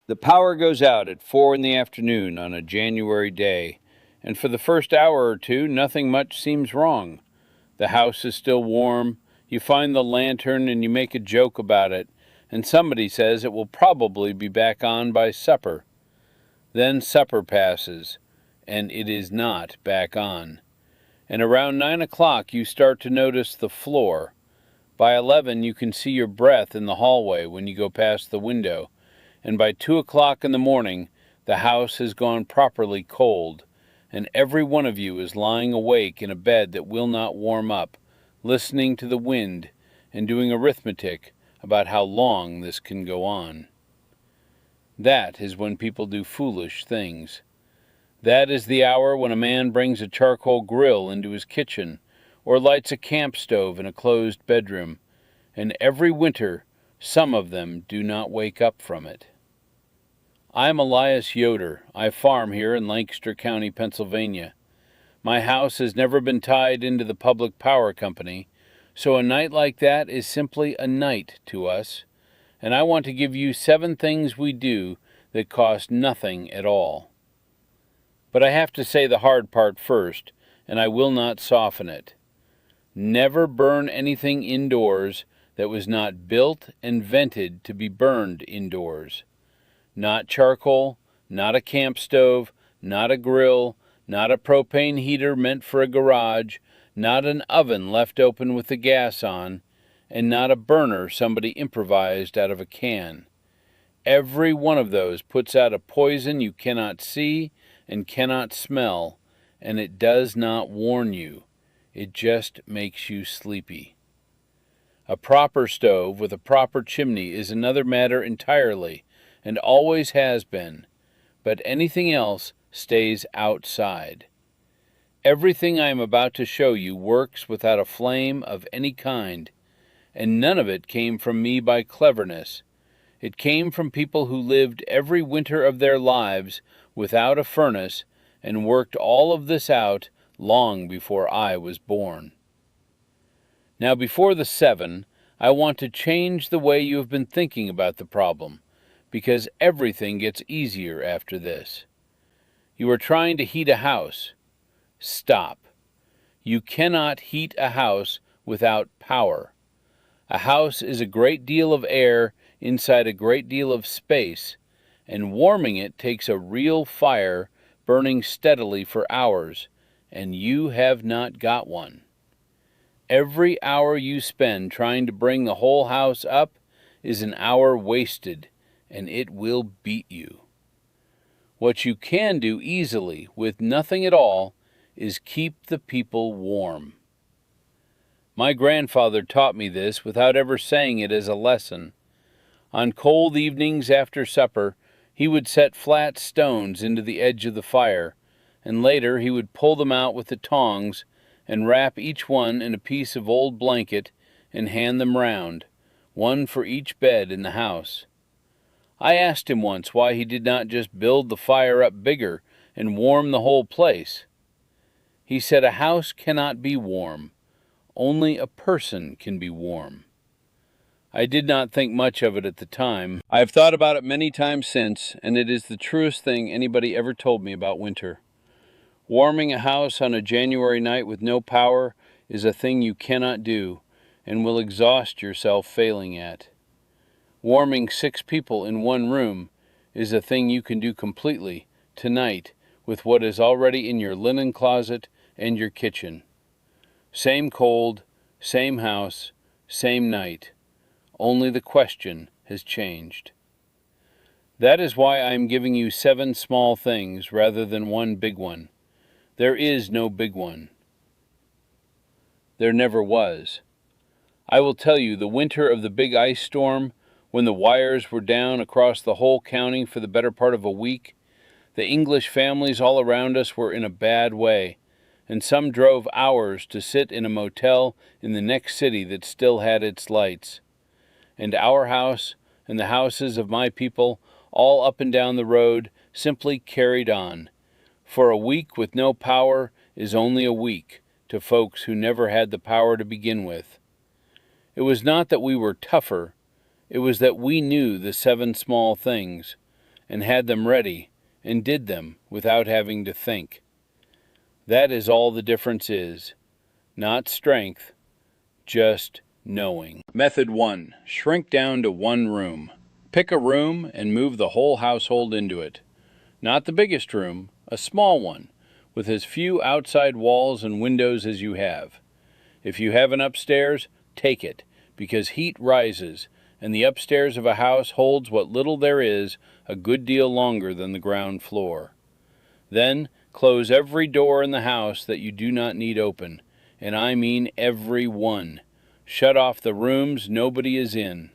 The power goes out at 4 in the afternoon on a January day, and for the first hour or two, nothing much seems wrong. The house is still warm, you find the lantern and you make a joke about it, and somebody says it will probably be back on by supper. Then supper passes, and it is not back on. And around 9 o'clock you start to notice the floor. By 11 you can see your breath in the hallway when you go past the window, and by 2 o'clock in the morning the house has gone properly cold, and every one of you is lying awake in a bed that will not warm up, listening to the wind and doing arithmetic about how long this can go on. That is when people do foolish things. That is the hour when a man brings a charcoal grill into his kitchen, or lights a camp stove in a closed bedroom, and every winter some of them do not wake up from it. I am Elias Yoder. I farm here in Lancaster County, Pennsylvania. My house has never been tied into the public power company, so a night like that is simply a night to us, and I want to give you 7 things we do that cost nothing at all. But I have to say the hard part first, and I will not soften it. Never burn anything indoors that was not built and vented to be burned indoors. Not charcoal, not a camp stove, not a grill, not a propane heater meant for a garage, not an oven left open with the gas on, and not a burner somebody improvised out of a can. Every one of those puts out a poison you cannot see and cannot smell, and it does not warn you. It just makes you sleepy. A proper stove with a proper chimney is another matter entirely, and always has been, but anything else stays outside. Everything I am about to show you works without a flame of any kind, and none of it came from me by cleverness. It came from people who lived every winter of their lives without a furnace and worked all of this out long before I was born. Now, before the 7, I want to change the way you have been thinking about the problem, because everything gets easier after this. You are trying to heat a house. Stop. You cannot heat a house without power. A house is a great deal of air inside a great deal of space, and warming it takes a real fire burning steadily for hours, and you have not got one. Every hour you spend trying to bring the whole house up is an hour wasted, and it will beat you. What you can do easily, with nothing at all, is keep the people warm. My grandfather taught me this without ever saying it as a lesson. On cold evenings after supper, he would set flat stones into the edge of the fire, and later he would pull them out with the tongs and wrap each one in a piece of old blanket and hand them round, one for each bed in the house. I asked him once why he did not just build the fire up bigger and warm the whole place. He said a house cannot be warm. Only a person can be warm. I did not think much of it at the time. I have thought about it many times since, and it is the truest thing anybody ever told me about winter. Warming a house on a January night with no power is a thing you cannot do, and will exhaust yourself failing at. Warming 6 people in one room is a thing you can do completely, tonight, with what is already in your linen closet and your kitchen. Same cold, same house, same night. Only the question has changed. That is why I am giving you 7 small things rather than one big one. There is no big one. There never was. I will tell you, the winter of the big ice storm, when the wires were down across the whole county for the better part of a week, the English families all around us were in a bad way, and some drove hours to sit in a motel in the next city that still had its lights. And our house, and the houses of my people, all up and down the road, simply carried on. For a week with no power is only a week to folks who never had the power to begin with. It was not that we were tougher, it was that we knew the 7 small things, and had them ready and did them without having to think. That is all the difference is. Not strength, just knowing. Method 1. Shrink down to one room. Pick a room and move the whole household into it. Not the biggest room, a small one, with as few outside walls and windows as you have. If you have an upstairs, take it, because heat rises, and the upstairs of a house holds what little there is a good deal longer than the ground floor. Then close every door in the house that you do not need open, and I mean every one. Shut off the rooms nobody is in.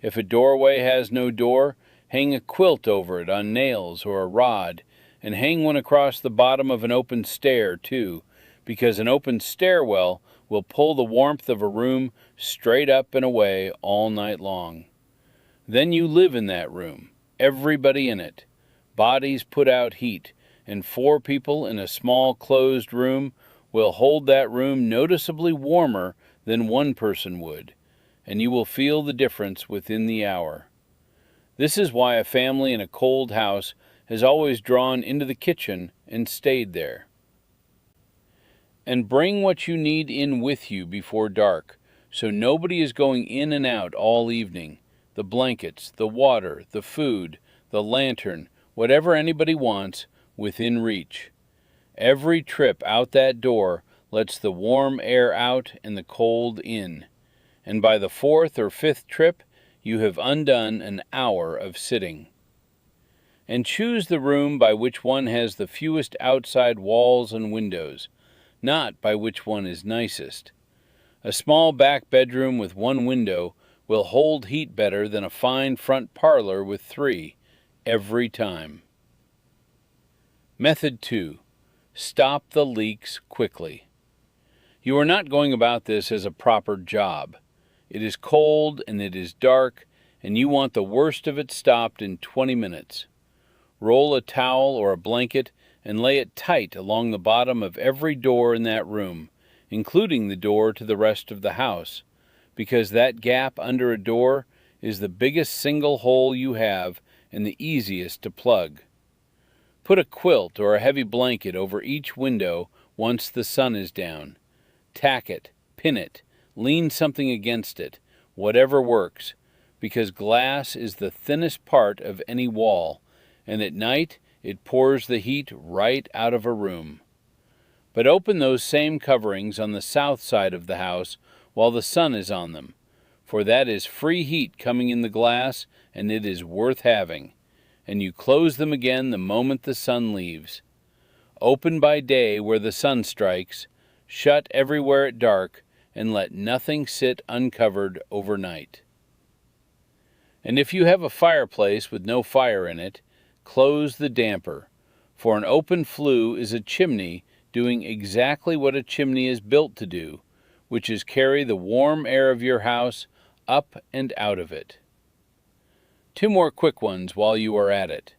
If a doorway has no door, hang a quilt over it on nails or a rod, and hang one across the bottom of an open stair, too, because an open stairwell will pull the warmth of a room straight up and away all night long. Then you live in that room, everybody in it. Bodies put out heat, and 4 people in a small closed room will hold that room noticeably warmer than one person would, and you will feel the difference within the hour. This is why a family in a cold house has always drawn into the kitchen and stayed there. And bring what you need in with you before dark, so nobody is going in and out all evening. The blankets, the water, the food, the lantern, whatever anybody wants, within reach. Every trip out that door lets the warm air out and the cold in. And by the 4th or 5th trip, you have undone an hour of sitting. And choose the room by which one has the fewest outside walls and windows, not by which one is nicest. A small back bedroom with 1 window will hold heat better than a fine front parlor with 3, every time. Method 2. Stop the leaks quickly. You are not going about this as a proper job. It is cold and it is dark, and you want the worst of it stopped in 20 minutes. Roll a towel or a blanket and lay it tight along the bottom of every door in that room, including the door to the rest of the house, because that gap under a door is the biggest single hole you have and the easiest to plug. Put a quilt or a heavy blanket over each window once the sun is down. Tack it, pin it, lean something against it, whatever works, because glass is the thinnest part of any wall, and at night it pours the heat right out of a room. But open those same coverings on the south side of the house while the sun is on them, for that is free heat coming in the glass, and it is worth having. And you close them again the moment the sun leaves. Open by day where the sun strikes, shut everywhere at dark, and let nothing sit uncovered overnight. And if you have a fireplace with no fire in it, close the damper, for an open flue is a chimney doing exactly what a chimney is built to do, which is carry the warm air of your house up and out of it. 2 more quick ones while you are at it.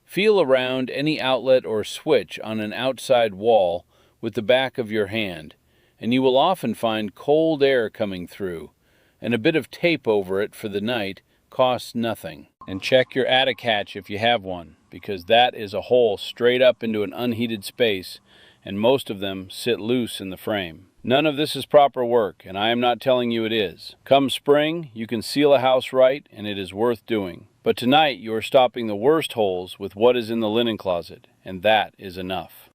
Feel around any outlet or switch on an outside wall with the back of your hand, and you will often find cold air coming through, and a bit of tape over it for the night costs nothing. And check your attic hatch if you have one, because that is a hole straight up into an unheated space, and most of them sit loose in the frame. None of this is proper work, and I am not telling you it is. Come spring, you can seal a house right, and it is worth doing. But tonight you are stopping the worst holes with what is in the linen closet, and that is enough.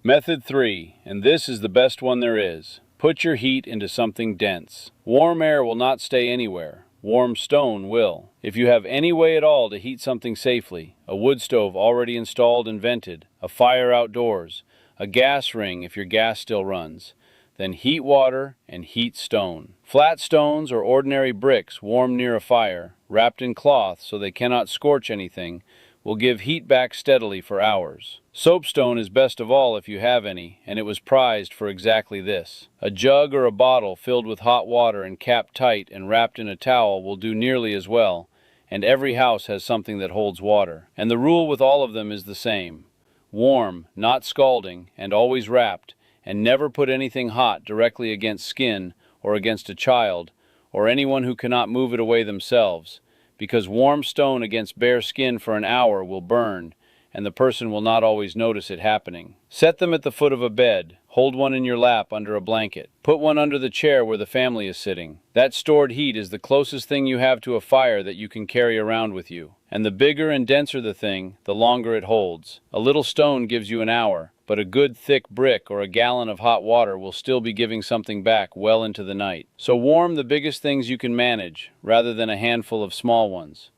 Method 3, and this is the best one there is. Put your heat into something dense. Warm air will not stay anywhere. Warm stone will. If you have any way at all to heat something safely, a wood stove already installed and vented, a fire outdoors, a gas ring if your gas still runs, then heat water and heat stone. Flat stones or ordinary bricks warmed near a fire, wrapped in cloth so they cannot scorch anything, will give heat back steadily for hours. Soapstone is best of all if you have any, and it was prized for exactly this. A jug or a bottle filled with hot water and capped tight and wrapped in a towel will do nearly as well, and every house has something that holds water. And the rule with all of them is the same. Warm, not scalding, and always wrapped, and never put anything hot directly against skin or against a child, or anyone who cannot move it away themselves, because warm stone against bare skin for an hour will burn, and the person will not always notice it happening. Set them at the foot of a bed. Hold one in your lap under a blanket. Put one under the chair where the family is sitting. That stored heat is the closest thing you have to a fire that you can carry around with you. And the bigger and denser the thing, the longer it holds. A little stone gives you an hour, but a good thick brick or a gallon of hot water will still be giving something back well into the night. So warm the biggest things you can manage, rather than a handful of small ones.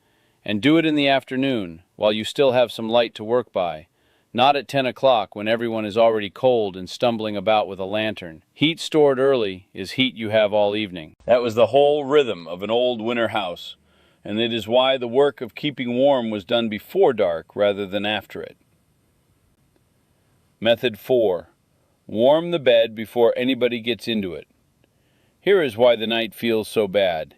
And do it in the afternoon, while you still have some light to work by, not at 10 o'clock when everyone is already cold and stumbling about with a lantern. Heat stored early is heat you have all evening. That was the whole rhythm of an old winter house, and it is why the work of keeping warm was done before dark rather than after it. Method 4. Warm the bed before anybody gets into it. Here is why the night feels so bad.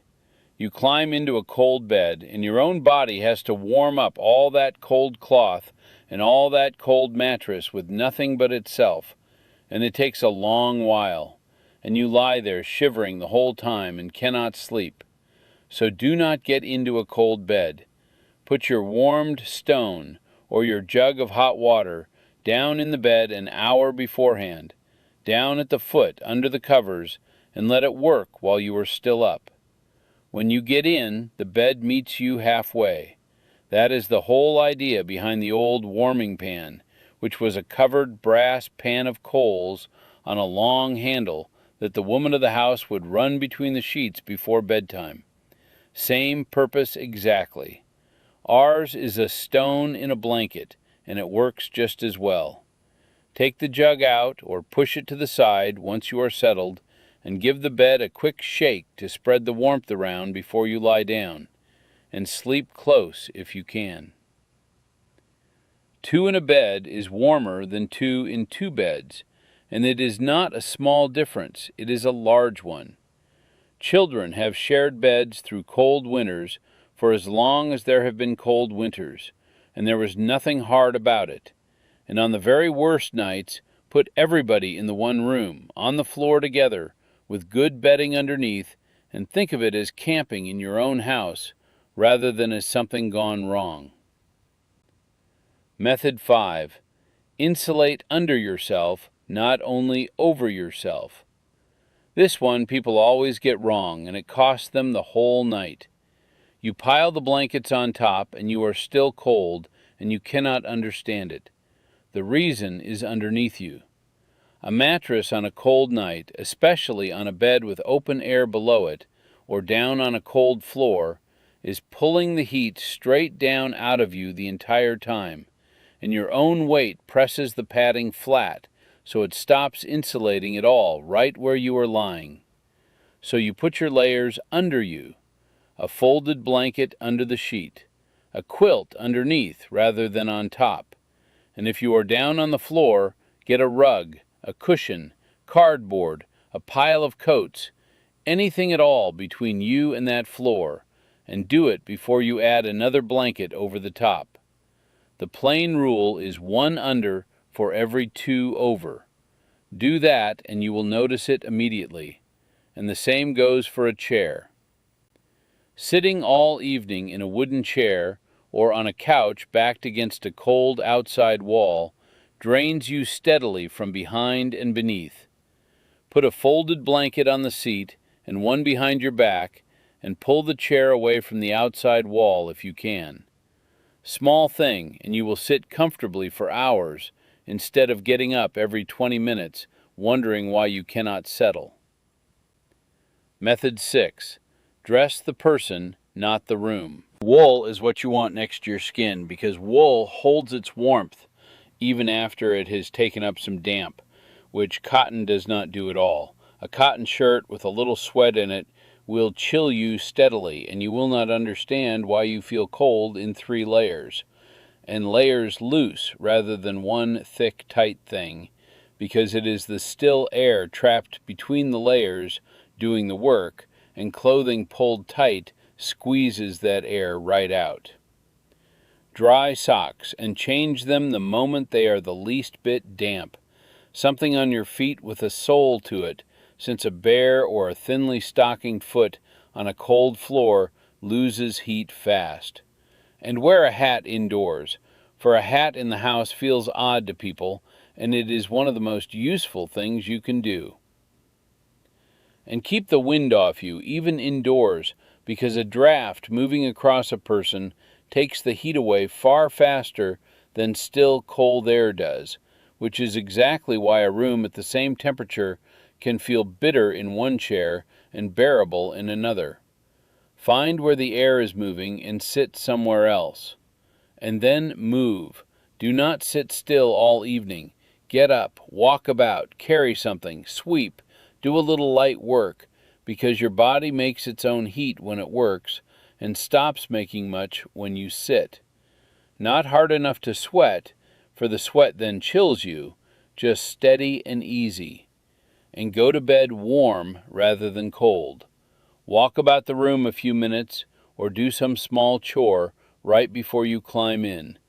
You climb into a cold bed, and your own body has to warm up all that cold cloth and all that cold mattress with nothing but itself, and it takes a long while, and you lie there shivering the whole time and cannot sleep. So do not get into a cold bed. Put your warmed stone or your jug of hot water down in the bed an hour beforehand, down at the foot under the covers, and let it work while you are still up. When you get in, the bed meets you halfway. That is the whole idea behind the old warming pan, which was a covered brass pan of coals on a long handle that the woman of the house would run between the sheets before bedtime. Same purpose exactly. Ours is a stone in a blanket, and it works just as well. Take the jug out or push it to the side once you are settled, and give the bed a quick shake to spread the warmth around before you lie down, and sleep close if you can. 2 in a bed is warmer than 2 in 2 beds, and it is not a small difference, it is a large one. Children have shared beds through cold winters for as long as there have been cold winters, and there was nothing hard about it. And on the very worst nights, put everybody in the one room, on the floor together, with good bedding underneath, and think of it as camping in your own house, rather than as something gone wrong. Method 5. Insulate under yourself, not only over yourself. This one people always get wrong, and it costs them the whole night. You pile the blankets on top, and you are still cold, and you cannot understand it. The reason is underneath you. A mattress on a cold night, especially on a bed with open air below it, or down on a cold floor, is pulling the heat straight down out of you the entire time, and your own weight presses the padding flat, so it stops insulating at all right where you are lying. So you put your layers under you, a folded blanket under the sheet, a quilt underneath rather than on top, and if you are down on the floor, get a rug, a cushion, cardboard, a pile of coats, anything at all between you and that floor, and do it before you add another blanket over the top. The plain rule is 1 under for every 2 over. Do that and you will notice it immediately, and the same goes for a chair. Sitting all evening in a wooden chair or on a couch backed against a cold outside wall drains you steadily from behind and beneath. Put a folded blanket on the seat and one behind your back, and pull the chair away from the outside wall if you can. Small thing, and you will sit comfortably for hours instead of getting up every 20 minutes wondering why you cannot settle. Method 6. Dress the person, not the room. Wool is what you want next to your skin because wool holds its warmth even after it has taken up some damp, which cotton does not do at all. A cotton shirt with a little sweat in it will chill you steadily, and you will not understand why you feel cold in 3 layers, and layers loose rather than one thick, tight thing, because it is the still air trapped between the layers doing the work, and clothing pulled tight squeezes that air right out. Dry socks, and change them the moment they are the least bit damp. Something on your feet with a sole to it, since a bare or a thinly stockinged foot on a cold floor loses heat fast. And wear a hat indoors, for a hat in the house feels odd to people, and it is one of the most useful things you can do. And keep the wind off you, even indoors, because a draft moving across a person takes the heat away far faster than still cold air does, which is exactly why a room at the same temperature can feel bitter in one chair and bearable in another. Find where the air is moving and sit somewhere else. And then move. Do not sit still all evening. Get up, walk about, carry something, sweep, do a little light work, because your body makes its own heat when it works and stops making much when you sit. Not hard enough to sweat, for the sweat then chills you, just steady and easy. And go to bed warm rather than cold. Walk about the room a few minutes or do some small chore right before you climb in,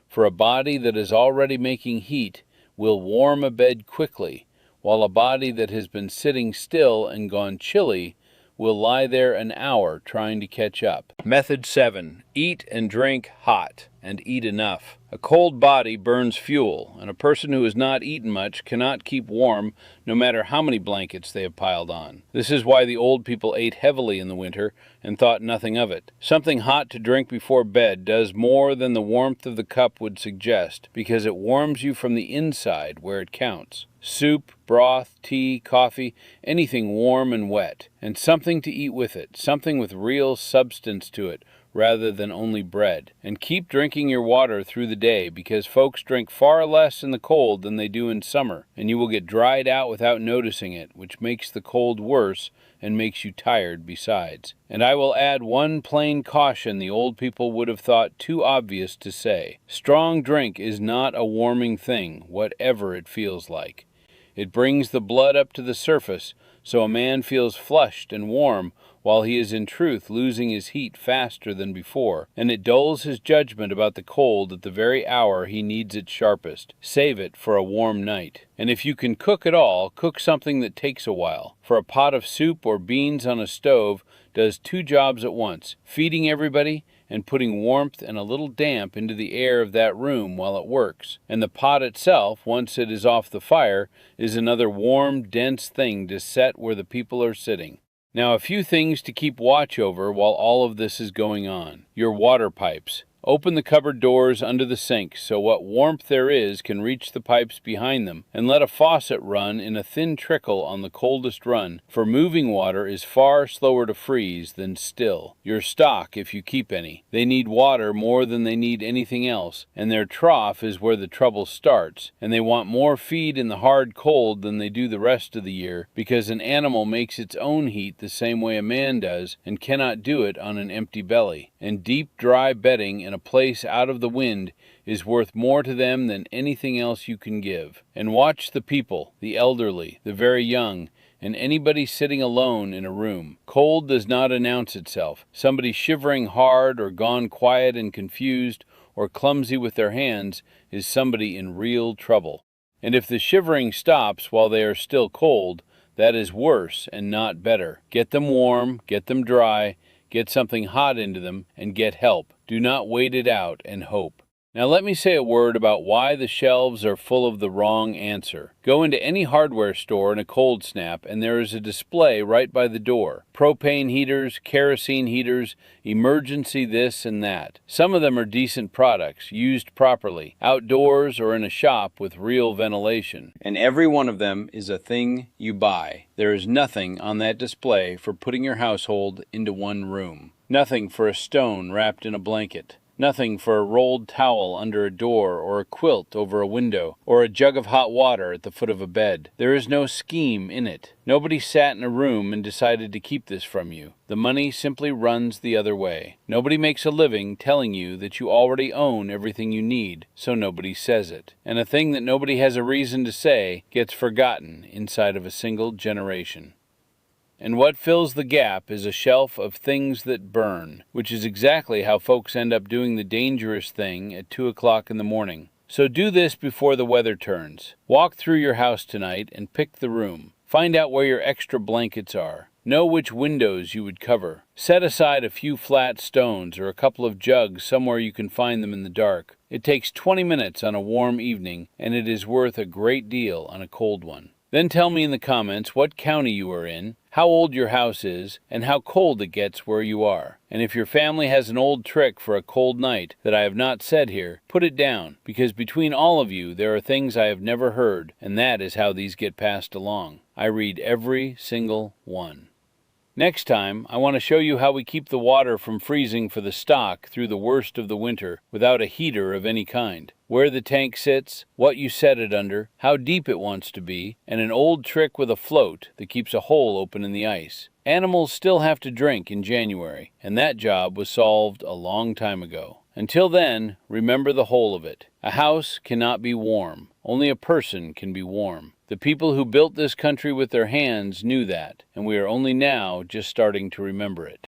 for a body that is already making heat will warm a bed quickly, while a body that has been sitting still and gone chilly will lie there an hour trying to catch up. Method 7. Eat and drink hot, and eat enough. A cold body burns fuel, and a person who has not eaten much cannot keep warm no matter how many blankets they have piled on. This is why the old people ate heavily in the winter and thought nothing of it. Something hot to drink before bed does more than the warmth of the cup would suggest, because it warms you from the inside where it counts. Soup, broth, tea, coffee, anything warm and wet, and something to eat with it, something with real substance to it, rather than only bread. And keep drinking your water through the day, because folks drink far less in the cold than they do in summer, and you will get dried out without noticing it, which makes the cold worse and makes you tired besides. And I will add one plain caution the old people would have thought too obvious to say. Strong drink is not a warming thing, whatever it feels like. It brings the blood up to the surface, so a man feels flushed and warm, while he is in truth losing his heat faster than before, and it dulls his judgment about the cold at the very hour he needs it sharpest. Save it for a warm night. And if you can cook at all, cook something that takes a while, for a pot of soup or beans on a stove does two jobs at once, feeding everybody and putting warmth and a little damp into the air of that room while it works. And the pot itself, once it is off the fire, is another warm, dense thing to set where the people are sitting. Now, a few things to keep watch over while all of this is going on. Your water pipes. Open the cupboard doors under the sink so what warmth there is can reach the pipes behind them, and let a faucet run in a thin trickle on the coldest run, for moving water is far slower to freeze than still. Your stock, if you keep any. They need water more than they need anything else, and their trough is where the trouble starts, and they want more feed in the hard cold than they do the rest of the year, because an animal makes its own heat the same way a man does, and cannot do it on an empty belly. And deep, dry bedding in a place out of the wind is worth more to them than anything else you can give. And watch the people, the elderly, the very young, and anybody sitting alone in a room. Cold does not announce itself. Somebody shivering hard or gone quiet and confused or clumsy with their hands is somebody in real trouble. And if the shivering stops while they are still cold, that is worse and not better. Get them warm, get them dry, get something hot into them, and get help. Do not wait it out and hope. Now let me say a word about why the shelves are full of the wrong answer. Go into any hardware store in a cold snap and there is a display right by the door. Propane heaters, kerosene heaters, emergency this and that. Some of them are decent products, used properly, outdoors or in a shop with real ventilation. And every one of them is a thing you buy. There is nothing on that display for putting your household into one room. Nothing for a stone wrapped in a blanket. Nothing for a rolled towel under a door or a quilt over a window or a jug of hot water at the foot of a bed. There is no scheme in it. Nobody sat in a room and decided to keep this from you. The money simply runs the other way. Nobody makes a living telling you that you already own everything you need, so nobody says it. And a thing that nobody has a reason to say gets forgotten inside of a single generation. And what fills the gap is a shelf of things that burn, which is exactly how folks end up doing the dangerous thing at 2 o'clock in the morning. So do this before the weather turns. Walk through your house tonight and pick the room. Find out where your extra blankets are. Know which windows you would cover. Set aside a few flat stones or a couple of jugs somewhere you can find them in the dark. It takes 20 minutes on a warm evening, and it is worth a great deal on a cold one. Then tell me in the comments what county you are in, how old your house is, and how cold it gets where you are. And if your family has an old trick for a cold night that I have not said here, put it down, because between all of you there are things I have never heard, and that is how these get passed along. I read every single one. Next time, I want to show you how we keep the water from freezing for the stock through the worst of the winter without a heater of any kind. Where the tank sits, what you set it under, how deep it wants to be, and an old trick with a float that keeps a hole open in the ice. Animals still have to drink in January, and that job was solved a long time ago. Until then, remember the whole of it. A house cannot be warm. Only a person can be warm. The people who built this country with their hands knew that, and we are only now just starting to remember it.